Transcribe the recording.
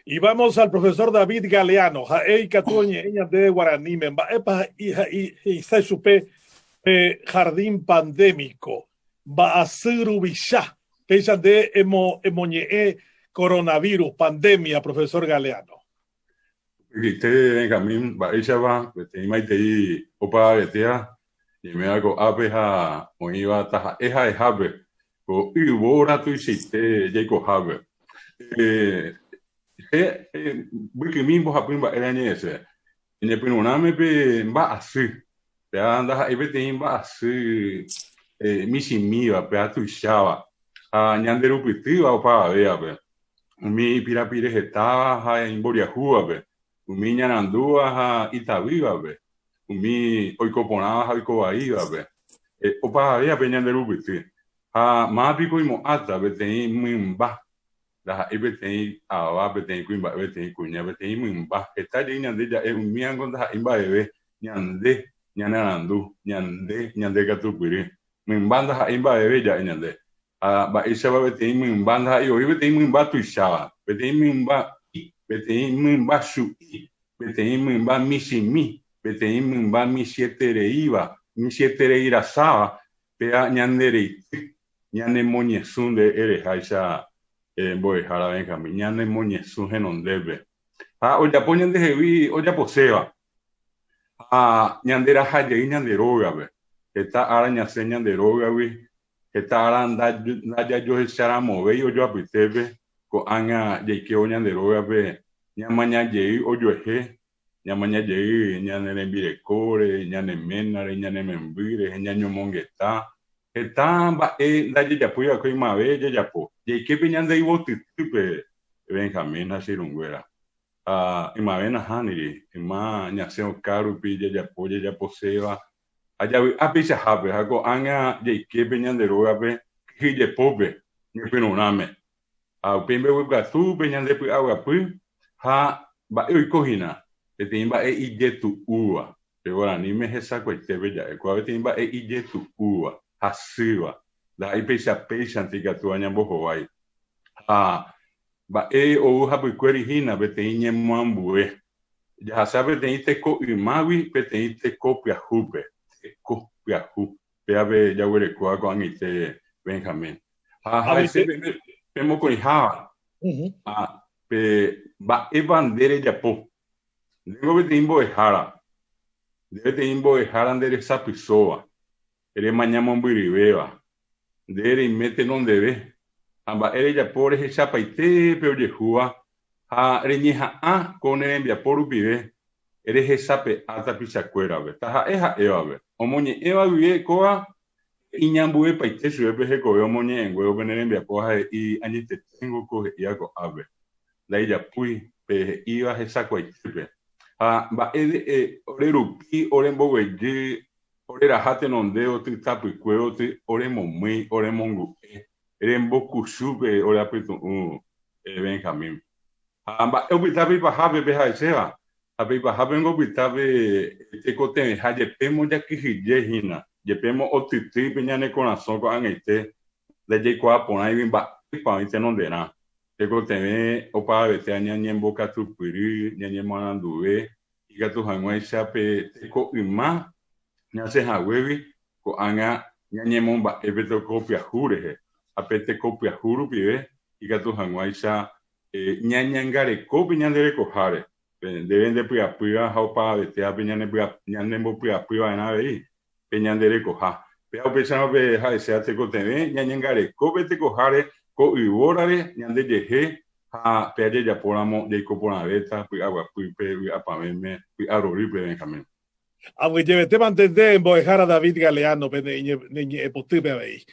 Y vamos al profesor David Galeano. Jaei Catuñe, ella de Guaraní, Memba, Epa, y se supe jardín pandémico. Va a ser ubicá. Pecha de emoñe coronavirus, pandemia, profesor Galeano. Te Benjamin Baishava, Maitei, Opa Betea, y me hago abeja, Moiva Taja, Eja de Habe, o Ibora tu Site, Jacob Habe. Wikimin Bohapimba Eranese, en el Pinuname va así, te anda Ebetein va así, Mishimiva, Peatu Shava, a Nyanderu Pitiva, Opa Beabe. Mi pirapire estaba ha en Boriahúa, be. Umi ñanandúa ha Itaviva, be. Umi oikoponaba ha Oikobaíba, be. Opa había peñanderubiti. Ha mápico y moata, beteí mimba. La beteí aba, beteí cuimba, beteí cuña, beteí mimba. Está ya ñandella, un miango da imba bebé. Ñande, ñanandú, ñande catupiri. Mimbanda ha imba bebé ya ñande. Ba isa ba bete min banda yo bete min ba tu shaba bete min ba shu bete min ba mishimi bete min ba mi siete reiba mi siete reira saba pea ñandere ñane moñe sunde ere haisha boy jara venga mi ñane moñe sunge non debe o ya ponen de heavy o ya poseba ñandera haye ñanderoga be está araña señan de roga we está aranda ya yo echara move yo apitebe ko anga de que oñan de roga be ñamaña ye o yo eje ñamaña ye ñane lembire core ñane menare ñane membire ñaño mongeta está ba da ya puya ko mabe ya po ye que peñan de ibo tipe Benjamín Hasirunguera imavena haniri ima ñaseo caro pilla ya polla ya poseba allá a pisa habe hago anga de que venían de roga be hille pobe ni pinuname a pimbe wiga tu venían de agua pu ha ba eu cojina te timba e ije tu ua pero ahora ni me esa cueste bella e kwa timba e ije tu ua hasiwa la i pisa antiga tu aña bojo vai ba o ha bu kweri hina be te inye mwambue ya sabe te ite ko imawi be te ite kopia hupe kopia hu pe ave ya wele ko ko angite Benjamin se be mo ko ha pe ba evandere ya po nego be timbo e hara de te imbo e hara ndere sapisoa ere mañana mbiribeba dere mete non debe amba ere ya por ese chapaite pero yehua reñeja con el envia por pibe eres esa pe ata pichacuera ve taja eja eva ve omoñe eva vive coa iñambue paite sube peje coe omoñe en huevo venir envia coja y añite tengo coge y hago ave la ella pui peje iba esa coite ba ore rupi ore mbogue ore rajate nondeo ti tapu cuero ti ore momui ore mongu Remboku sube ora aperto Benjamin. Amba eu bitabe pa habe beha sea. Abe pa habe ngo bitabe te kote haje pemo ya kihije hina. Je pemo otiti peñane corazón ko angete. Le je ko apona y ba pa ite non dera. Te kote opa bete anya nyemboka tupiri nyanye mananduwe. Iga tu hangwa isape te ko ima. Nya se hawewi ko anga nyanye momba ebeto kopia jurehe. Apete copia juru pibe y que tu hanguaisa ñañangare copi ñandere cojare deben de pia jaupa de tea peñane pia ñanembo pia en ave peñandere coja pero pensamos que ja sea te cote ñañangare copi te cojare co iborare ñande yeje a perde ya poramo de copona beta pia agua pipe apameme pia aroripe Benjamín Aunque lleve te mantendé en boejar a David Galeano, pene, ne, potipe veis.